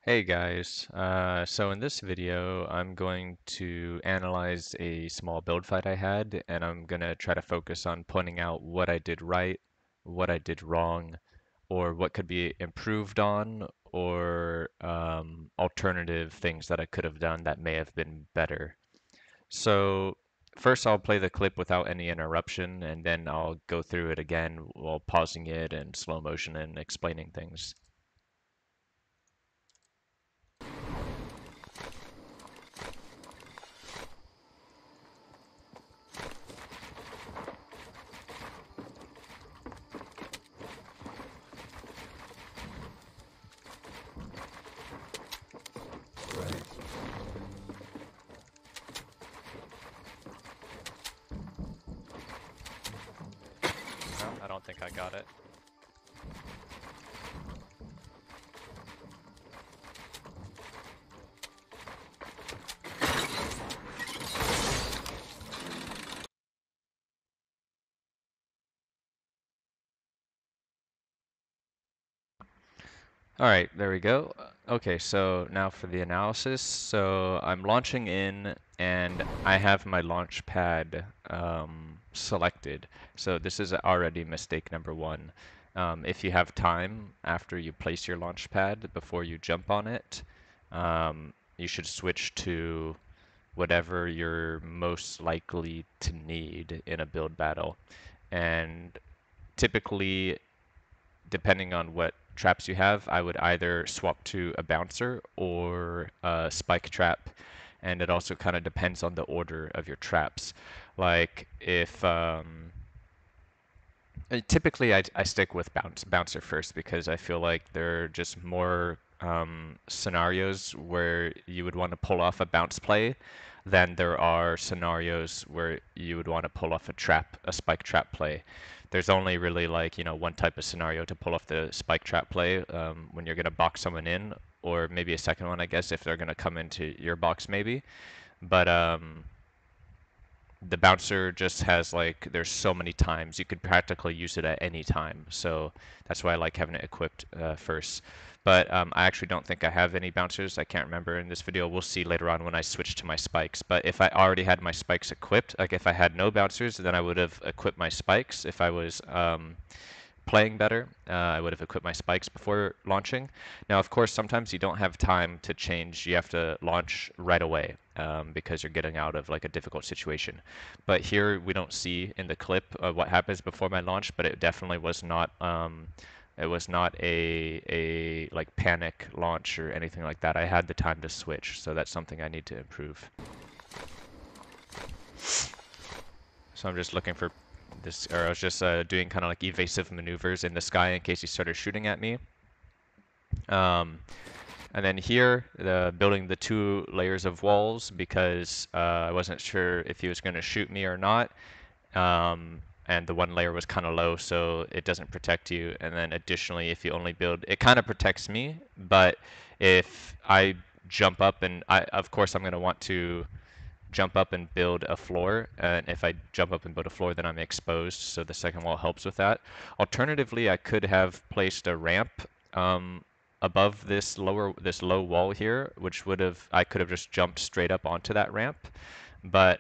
Hey guys, so in this video I'm going to analyze a small build fight I had, and I'm going to try to focus on pointing out what I did right, what I did wrong, or what could be improved on, or alternative things that I could have done that may have been better. So first I'll play the clip without any interruption, and then I'll go through it again while pausing it in slow motion and explaining things. No, I don't think I got it. All right, there we go. Okay, so now for the analysis. So I'm launching in and I have my launch pad selected. So this is already mistake number one. If you have time after you place your launch pad before you jump on it, you should switch to whatever you're most likely to need in a build battle. And typically, depending on what traps you have, I would either swap to a bouncer or a spike trap, and it also kind of depends on the order of your traps. Like if typically I stick with bouncer first because I feel like there are just more scenarios where you would want to pull off a bounce play than there are scenarios where you would want to pull off a spike trap play. There's only really like, one type of scenario to pull off the spike trap play when you're going to box someone in, or maybe a second one, I guess, if they're going to come into your box maybe. But the bouncer just has like there's so many times you could practically use it at any time, so that's why I like having it equipped first. But I actually don't think I have any bouncers. I can't remember in this video. We'll see later on when I switch to my spikes. But if I already had my spikes equipped, like if I had no bouncers, then I would have equipped my spikes. If I was playing better, I would have equipped my spikes before launching. Now, of course, sometimes you don't have time to change. You have to launch right away because you're getting out of like a difficult situation. But here we don't see in the clip what happens before my launch, but it definitely was not. It was not a like panic launch or anything like that. I had the time to switch, so that's something I need to improve. So I'm just looking for this, or I was just doing kind of like evasive maneuvers in the sky in case he started shooting at me. And then here, building the 2 layers of walls because I wasn't sure if he was going to shoot me or not. And the one layer was kind of low, so it doesn't protect you. And then additionally, if you only build, it kind of protects me, but if I jump up and of course I'm going to want to jump up and build a floor, and if I jump up and build a floor, then I'm exposed, so the second wall helps with that. Alternatively, I could have placed a ramp above this low wall here, which I could have just jumped straight up onto that ramp, but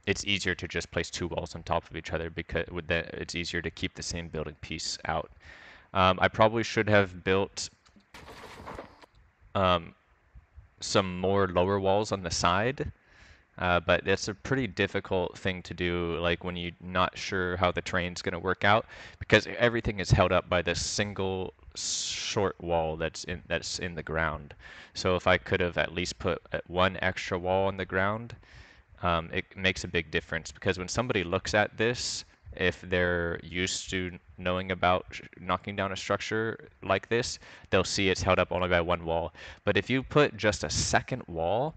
it's easier to just place 2 walls on top of each other because it's easier to keep the same building piece out. I probably should have built um, some more lower walls on the side. But it's a pretty difficult thing to do, like when you're not sure how the terrain's going to work out, because everything is held up by this single short wall that's in the ground. So if I could have at least put one extra wall on the ground, it makes a big difference. Because when somebody looks at this, if they're used to knowing about knocking down a structure like this, they'll see it's held up only by one wall. But if you put just a second wall,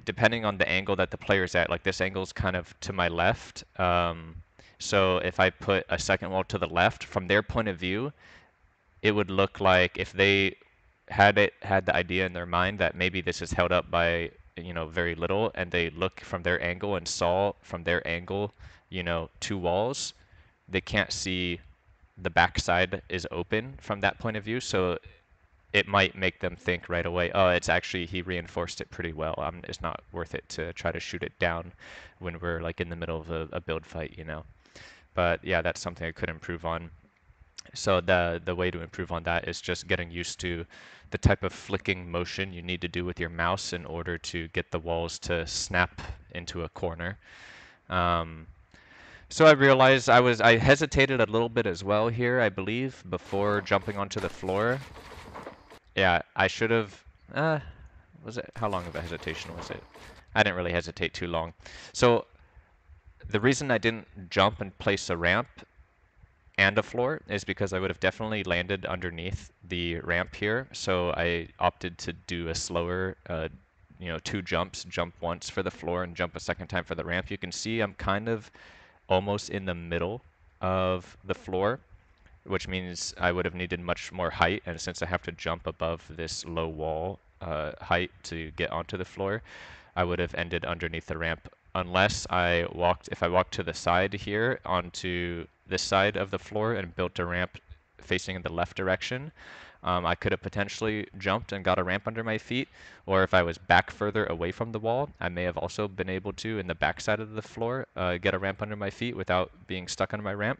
depending on the angle that the player's at, like this angle is kind of to my left. So if I put a second wall to the left, from their point of view, it would look like if they had the idea in their mind that maybe this is held up by very little, and they look from their angle and saw from their angle 2 walls, they can't see the backside is open from that point of view. So it might make them think right away, oh, it's actually, he reinforced it pretty well. It's not worth it to try to shoot it down when we're like in the middle of a build fight, you know. But yeah, that's something I could improve on. So the way to improve on that is just getting used to the type of flicking motion you need to do with your mouse in order to get the walls to snap into a corner. Um, so I realized I hesitated a little bit as well here, I believe, before jumping onto the floor. Yeah, I should have. Was it? How long of a hesitation was it? I didn't really hesitate too long. So the reason I didn't jump and place a ramp and a floor is because I would have definitely landed underneath the ramp here. So I opted to do a slower, you know, 2 jumps, jump once for the floor and jump a second time for the ramp. You can see I'm kind of almost in the middle of the floor, which means I would have needed much more height. And since I have to jump above this low wall height to get onto the floor, I would have ended underneath the ramp unless if I walked to the side here onto this side of the floor and built a ramp facing in the left direction. I could have potentially jumped and got a ramp under my feet, or if I was back further away from the wall, I may have also been able to, in the back side of the floor, get a ramp under my feet without being stuck on my ramp.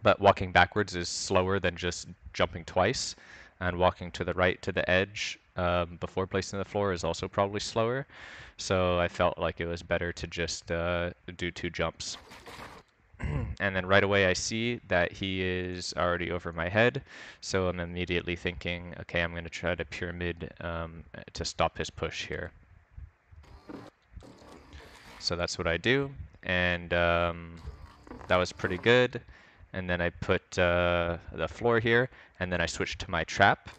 But walking backwards is slower than just jumping twice, and walking to the right to the edge before placing the floor is also probably slower. So I felt like it was better to just do 2 jumps. And then right away I see that he is already over my head, so I'm immediately thinking, okay, I'm going to try to pyramid to stop his push here. So that's what I do, and that was pretty good. And then I put the floor here, and then I switch to my trap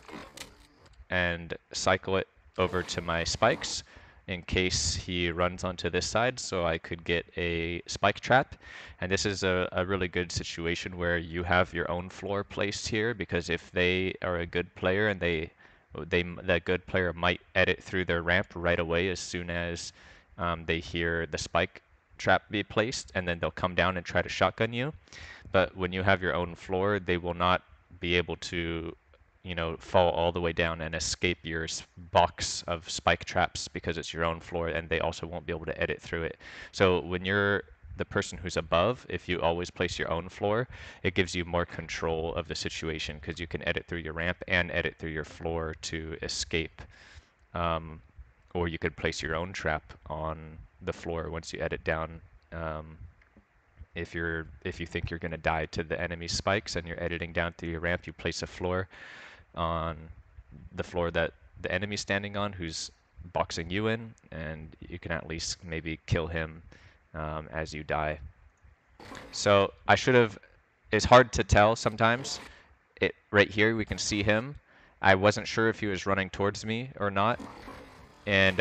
and cycle it over to my spikes in case he runs onto this side, so I could get a spike trap. And this is a really good situation where you have your own floor placed here, because if they are a good player and that good player might edit through their ramp right away as soon as they hear the spike trap be placed, and then they'll come down and try to shotgun you. But when you have your own floor, they will not be able to, you know, fall all the way down and escape your box of spike traps because it's your own floor, and they also won't be able to edit through it. So when you're the person who's above, if you always place your own floor, it gives you more control of the situation because you can edit through your ramp and edit through your floor to escape. Or you could place your own trap on the floor once you edit down. If you think you're going to die to the enemy spikes and you're editing down through your ramp, you place a floor on the floor that the enemy's standing on, who's boxing you in, and you can at least maybe kill him as you die. So I should have. It's hard to tell sometimes. Right here we can see him. I wasn't sure if he was running towards me or not, and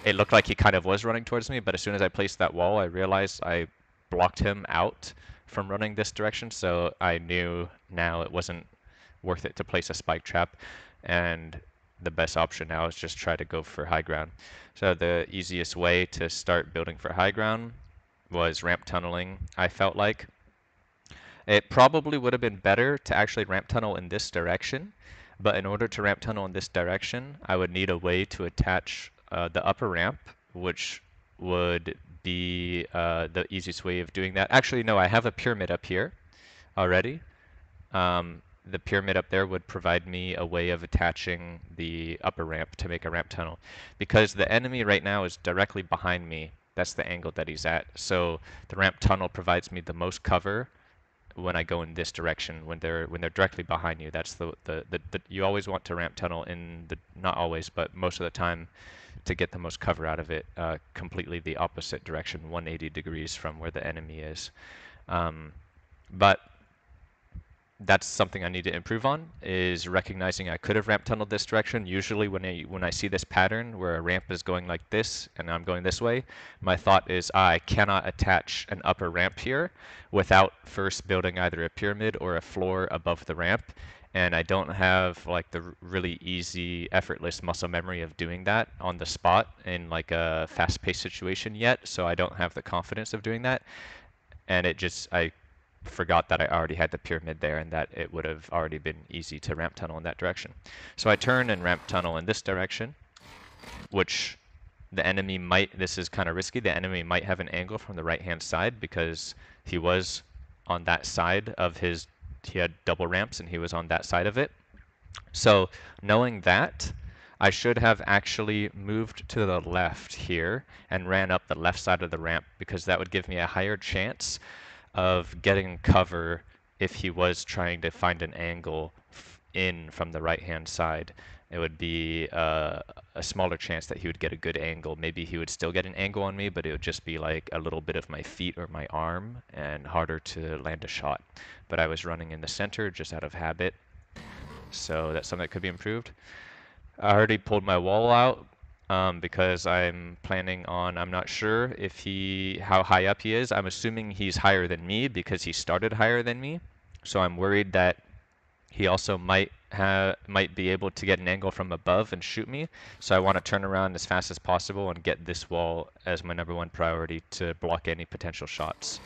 it looked like he kind of was running towards me. But as soon as I placed that wall, I realized I blocked him out from running this direction, so I knew now it wasn't worth it to place a spike trap, and the best option now is just try to go for high ground. So the easiest way to start building for high ground was ramp tunneling, I felt like. It probably would have been better to actually ramp tunnel in this direction, but in order to ramp tunnel in this direction, I would need a way to attach the upper ramp, which would be the easiest way of doing that. Actually, no, I have a pyramid up here already. The pyramid up there would provide me a way of attaching the upper ramp to make a ramp tunnel. Because the enemy right now is directly behind me, that's the angle that he's at. So the ramp tunnel provides me the most cover when I go in this direction. When they're directly behind you, that's you always want to ramp tunnel in the, not always, but most of the time, to get the most cover out of it, completely the opposite direction, 180 degrees from where the enemy is. But that's something I need to improve on, is recognizing I could have ramp tunneled this direction. Usually when I see this pattern where a ramp is going like this and I'm going this way, my thought is I cannot attach an upper ramp here without first building either a pyramid or a floor above the ramp. And I don't have like the really easy, effortless muscle memory of doing that on the spot in like a fast-paced situation yet, so I don't have the confidence of doing that. And I forgot that I already had the pyramid there and that it would have already been easy to ramp tunnel in that direction. So I turn and ramp tunnel in this direction, which the enemy might, this is kind of risky, the enemy might have an angle from the right hand side because he was on that side of his, he had double ramps and he was on that side of it. So knowing that, I should have actually moved to the left here and ran up the left side of the ramp because that would give me a higher chance of getting cover if he was trying to find an angle in from the right hand side. It would be a smaller chance that he would get a good angle. Maybe he would still get an angle on me, but it would just be like a little bit of my feet or my arm and harder to land a shot. But I was running in the center just out of habit, so that's something that could be improved. I already pulled my wall out because I'm planning on, I'm not sure if how high up he is. I'm assuming he's higher than me because he started higher than me. So I'm worried that he also might be able to get an angle from above and shoot me. So I want to turn around as fast as possible and get this wall as my #1 priority to block any potential shots.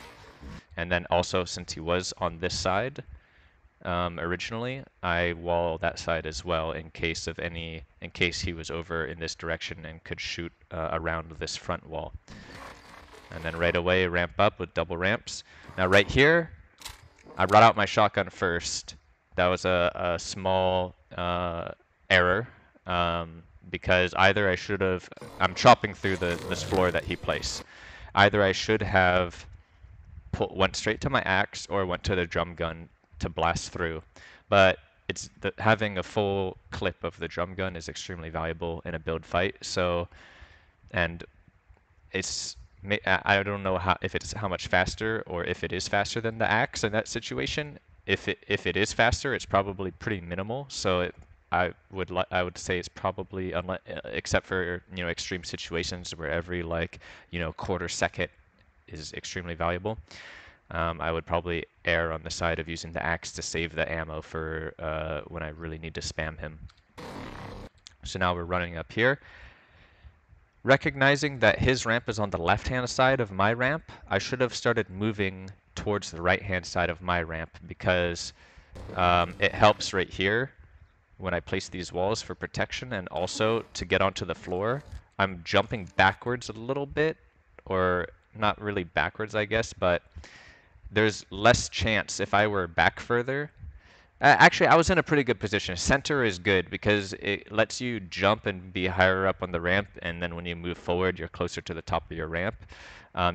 And then also, since he was on this side, originally, I wall that side as well in case he was over in this direction and could shoot around this front wall. And then right away, ramp up with double ramps. Now right here, I brought out my shotgun first. That was a small error because either I should have, I'm chopping through this floor that he placed. Either I should have went straight to my axe or went to the drum gun to blast through, but having a full clip of the drum gun is extremely valuable in a build fight. So, and I don't know if it's how much faster or if it is faster than the axe in that situation. If it is faster, it's probably pretty minimal. So I would say it's probably, except for extreme situations where every quarter second is extremely valuable. I would probably err on the side of using the axe to save the ammo for when I really need to spam him. So now we're running up here. Recognizing that his ramp is on the left-hand side of my ramp, I should have started moving towards the right-hand side of my ramp because it helps right here when I place these walls for protection, and also to get onto the floor. I'm jumping backwards a little bit, or not really backwards, I guess, but there's less chance if I were back further. Actually, I was in a pretty good position. Center is good because it lets you jump and be higher up on the ramp, and then when you move forward, you're closer to the top of your ramp.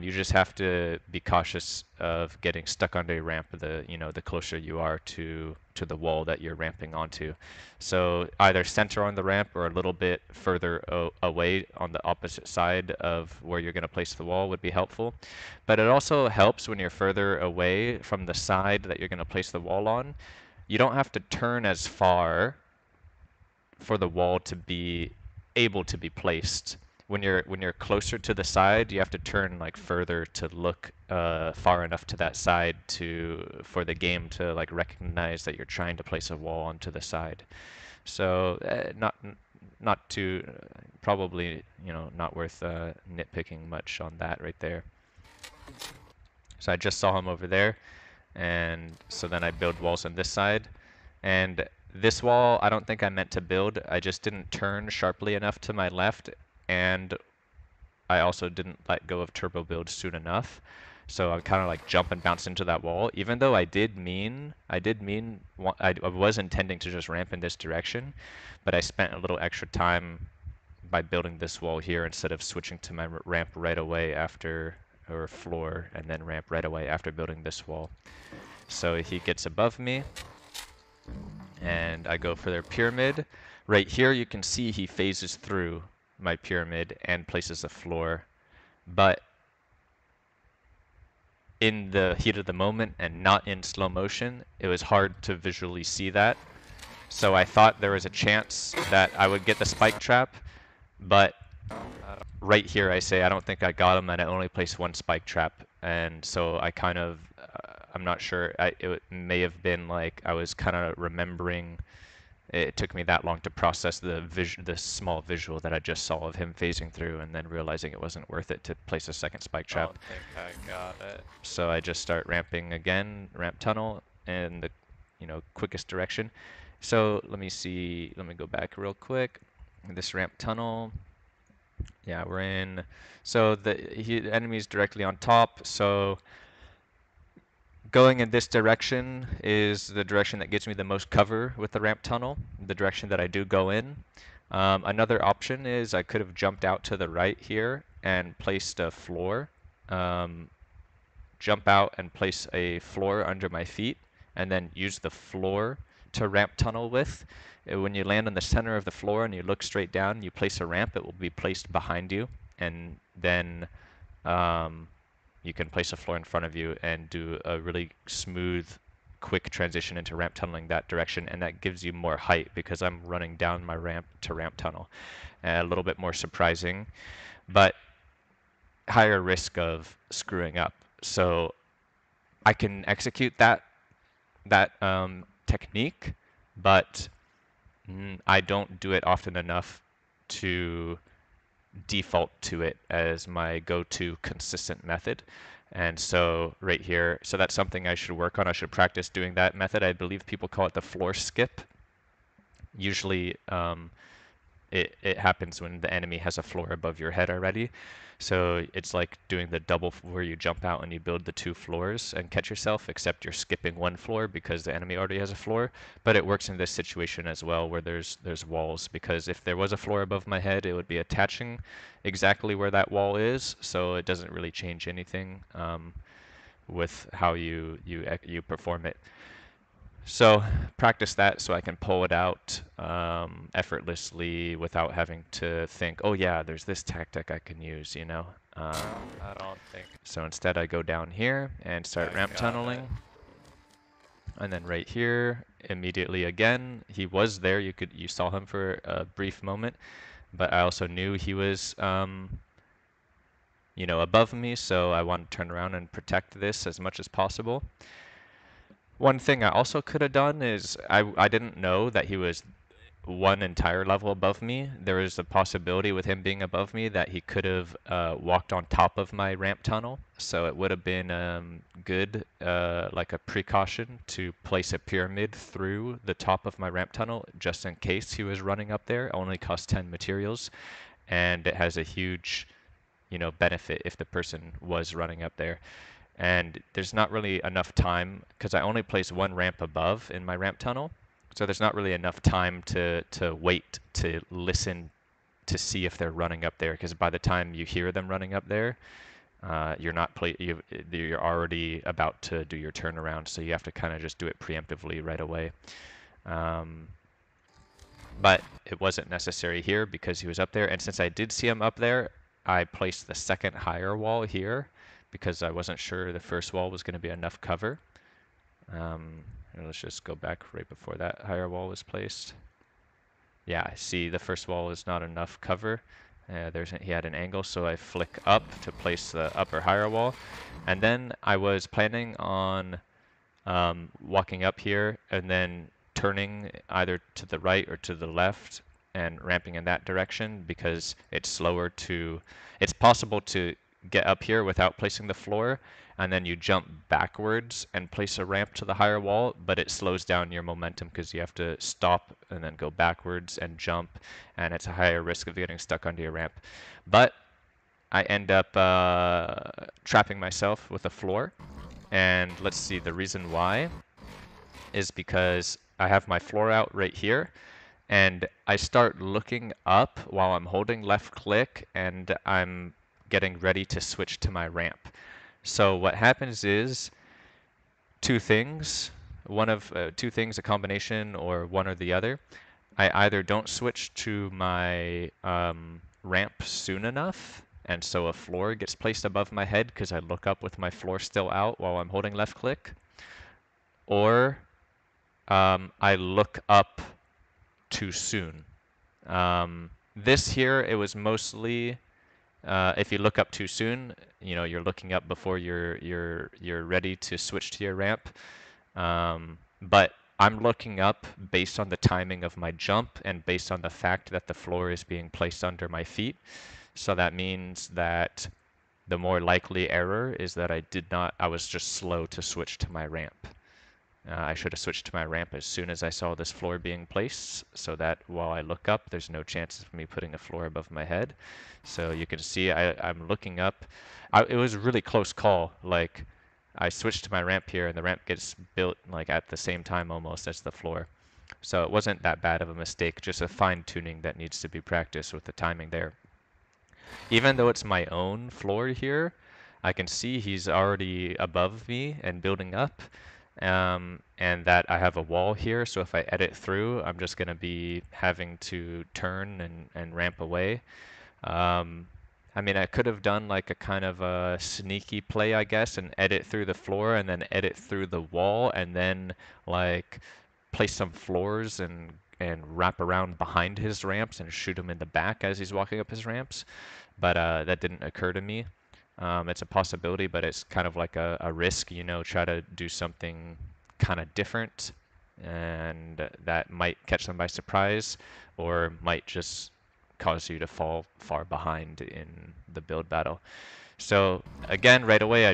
You just have to be cautious of getting stuck on a ramp the closer you are to the wall that you're ramping onto. So either center on the ramp or a little bit further away on the opposite side of where you're going to place the wall would be helpful. But it also helps when you're further away from the side that you're going to place the wall on. You don't have to turn as far for the wall to be able to be placed. When you're closer to the side, you have to turn further to look far enough to that side for the game to recognize that you're trying to place a wall onto the side. So not too probably not worth nitpicking much on that right there. So I just saw him over there, and so then I build walls on this side, and this wall I don't think I meant to build. I just didn't turn sharply enough to my left, and I also didn't let go of turbo build soon enough. So I kind of jump and bounce into that wall, even though I was intending to just ramp in this direction, but I spent a little extra time by building this wall here instead of switching to my ramp right away after, or floor, and then ramp right away after building this wall. So he gets above me, and I go for their pyramid. Right here you can see he phases through my pyramid and places a floor, but in the heat of the moment and not in slow motion, it was hard to visually see that. So I thought there was a chance that I would get the spike trap, but right here I say I don't think I got him, and I only placed one spike trap, and so I kind of I'm not sure, it may have been I was kind of remembering it took me that long to process the small visual that I just saw of him phasing through, and then realizing it wasn't worth it to place a second spike I trap. don't think I got it. So I just start ramping again, ramp tunnel, in the quickest direction. So let me see. Let me go back real quick. This ramp tunnel. Yeah, we're in. So the enemy's directly on top. So going in this direction is the direction that gives me the most cover with the ramp tunnel, the direction that I do go in. Another option is I could have jumped out to the right here and placed a floor. Um, Jump out and place a floor under my feet, and then use the floor to ramp tunnel with. When you land on the center of the floor and you look straight down, you place a ramp, it will be placed behind you, and then um, you can place a floor in front of you and do a really smooth, quick transition into ramp tunneling that direction, and that gives you more height because I'm running down my ramp to ramp tunnel. A little bit more surprising, but higher risk of screwing up. So I can execute that technique, but I don't do it often enough to default to it as my go-to consistent method. And so right here, so that's something I should work on. I should practice doing that method. I believe people call it the floor skip. Usually it happens when the enemy has a floor above your head already. So it's like doing the double where you jump out and you build the two floors and catch yourself, except you're skipping one floor because the enemy already has a floor. But it works in this situation as well where there's walls, because if there was a floor above my head, it would be attaching exactly where that wall is, so it doesn't really change anything with how you perform it. So practice that so I can pull it out effortlessly without having to think, oh yeah, there's this tactic I can use, you know. I don't think So instead I go down here and start I ramp got it. tunneling. And then right here, immediately again, he was there. You saw him for a brief moment, but I also knew he was above me, so I want to turn around and protect this as much as possible. One thing I also could have done is I didn't know that he was one entire level above me. There is a possibility with him being above me that he could have walked on top of my ramp tunnel. So it would have been good, like a precaution, to place a pyramid through the top of my ramp tunnel just in case he was running up there. It only costs 10 materials, and it has a huge, benefit if the person was running up there. And there's not really enough time because I only place one ramp above in my ramp tunnel. So there's not really enough time to wait to listen to see if they're running up there, because by the time you hear them running up there, you're not you're already about to do your turnaround, so you have to kind of just do it preemptively right away. Um, but it wasn't necessary here because he was up there, and since I did see him up there, I placed the second higher wall here because I wasn't sure the first wall was going to be enough cover. Let's just go back right before that higher wall was placed. Yeah, see the first wall is not enough cover. He had an angle, so I flick up to place the upper higher wall. And then I was planning on walking up here and then turning either to the right or to the left and ramping in that direction because it's possible to get up here without placing the floor, and then you jump backwards and place a ramp to the higher wall, but it slows down your momentum because you have to stop and then go backwards and jump, and it's a higher risk of getting stuck under your ramp. But I end up trapping myself with a floor, and let's see, the reason why is because I have my floor out right here, and I start looking up while I'm holding left click and I'm getting ready to switch to my ramp. So what happens is two things, one of two things, a combination or one or the other. I either don't switch to my ramp soon enough, and so a floor gets placed above my head because I look up with my floor still out while I'm holding left click, or I look up too soon. This here, it was mostly if you look up too soon, you're looking up before you're ready to switch to your ramp. But I'm looking up based on the timing of my jump and based on the fact that the floor is being placed under my feet. So that means that the more likely error is that I was just slow to switch to my ramp. I should have switched to my ramp as soon as I saw this floor being placed, so that while I look up, there's no chances of me putting a floor above my head. So you can see I'm looking up. It was a really close call. Like, I switched to my ramp here, and the ramp gets built like at the same time almost as the floor. So it wasn't that bad of a mistake, just a fine tuning that needs to be practiced with the timing there. Even though it's my own floor here, I can see he's already above me and building up, and that I have a wall here, so if I edit through, I'm just going to be having to turn and ramp away. Um, I mean, I could have done like a kind of a sneaky play, I guess, and edit through the floor and then edit through the wall and then like place some floors and wrap around behind his ramps and shoot him in the back as he's walking up his ramps. But that didn't occur to me. It's a possibility, but it's kind of like a risk, you know, try to do something kind of different, and that might catch them by surprise or might just cause you to fall far behind in the build battle. So again, right away,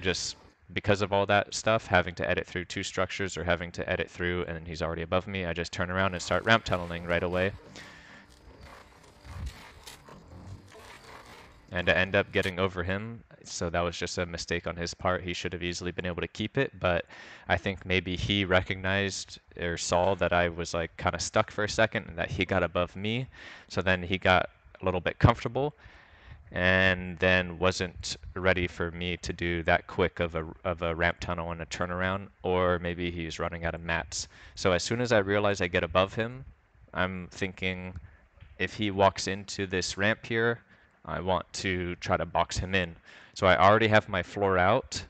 because of all that stuff, having to edit through two structures or having to edit through and he's already above me, I just turn around and start ramp tunneling right away. And to end up getting over him, so that was just a mistake on his part. He should have easily been able to keep it, but I think maybe he recognized or saw that I was like kind of stuck for a second and that he got above me. So then he got a little bit comfortable and then wasn't ready for me to do that quick of a ramp tunnel and a turnaround, or maybe he's running out of mats. So as soon as I realize I get above him, I'm thinking if he walks into this ramp here, I want to try to box him in. So I already have my floor out,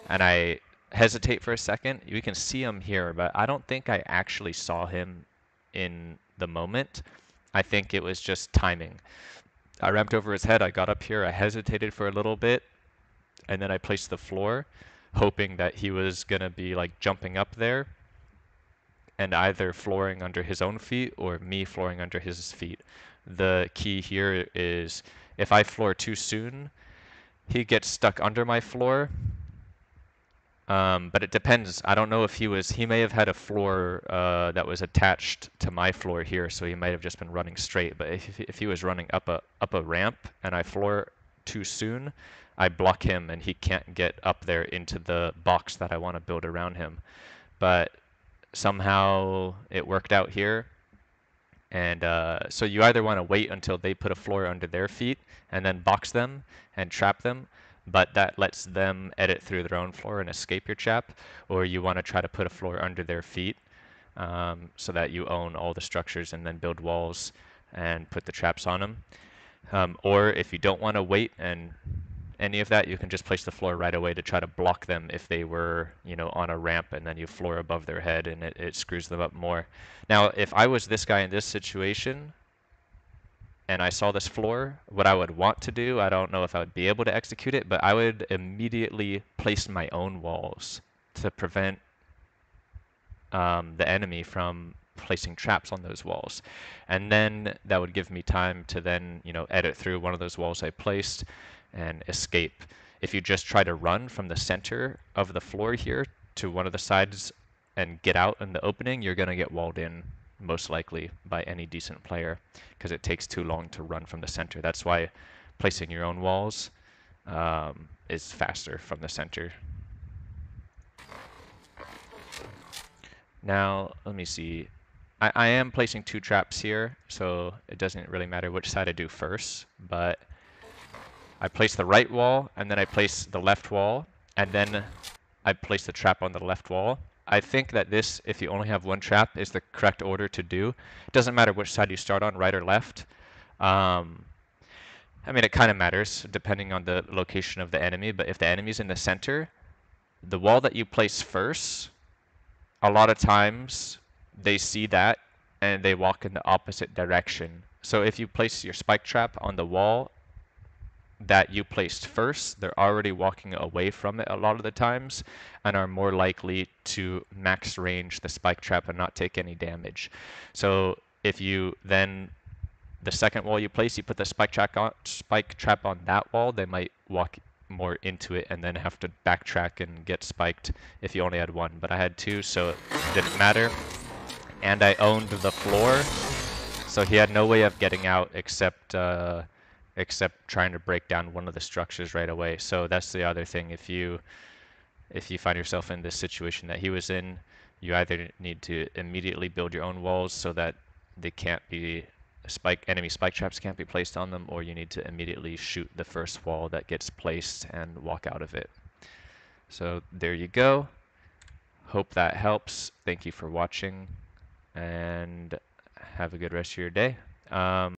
and I hesitate for a second. You can see him here, but I don't think I actually saw him in the moment. I think it was just timing. I ramped over his head, I got up here, I hesitated for a little bit, and then I placed the floor, hoping that he was gonna be like jumping up there and either flooring under his own feet or me flooring under his feet. The key here is if I floor too soon, he gets stuck under my floor. But it depends. I don't know if he may have had a floor that was attached to my floor here, so he might have just been running straight. But if he was running up a ramp and I floor too soon, I block him and he can't get up there into the box that I want to build around him. But somehow it worked out here. And so you either want to wait until they put a floor under their feet and then box them and trap them, but that lets them edit through their own floor and escape your trap, or you want to try to put a floor under their feet so that you own all the structures and then build walls and put the traps on them. Or if you don't want to wait and any of that, you can just place the floor right away to try to block them if they were, you know, on a ramp and then you floor above their head and it screws them up more. Now, if I was this guy in this situation and I saw this floor, what I would want to do, I don't know if I would be able to execute it, but I would immediately place my own walls to prevent the enemy from placing traps on those walls. And then that would give me time to then, you know, edit through one of those walls I placed and escape. If you just try to run from the center of the floor here to one of the sides and get out in the opening, you're going to get walled in most likely by any decent player because it takes too long to run from the center. That's why placing your own walls is faster from the center. Now, let me see. I am placing two traps here, so it doesn't really matter which side I do first, but I place the right wall, and then I place the left wall, and then I place the trap on the left wall. I think that this, if you only have one trap, is the correct order to do. It doesn't matter which side you start on, right or left. I mean, it kind of matters depending on the location of the enemy, but if the enemy's in the center, the wall that you place first, a lot of times they see that and they walk in the opposite direction. So if you place your spike trap on the wall that you placed first, they're already walking away from it a lot of the times and are more likely to max range the spike trap and not take any damage. So if you then the second wall you place, you put the spike trap on that wall, they might walk more into it and then have to backtrack and get spiked if you only had one. But I had two, so it didn't matter. And I owned the floor, so he had no way of getting out except trying to break down one of the structures right away. So that's the other thing. If you find yourself in this situation that he was in, you either need to immediately build your own walls so that they can't be enemy spike traps can't be placed on them, or you need to immediately shoot the first wall that gets placed and walk out of it. So there you go. Hope that helps. Thank you for watching, and have a good rest of your day.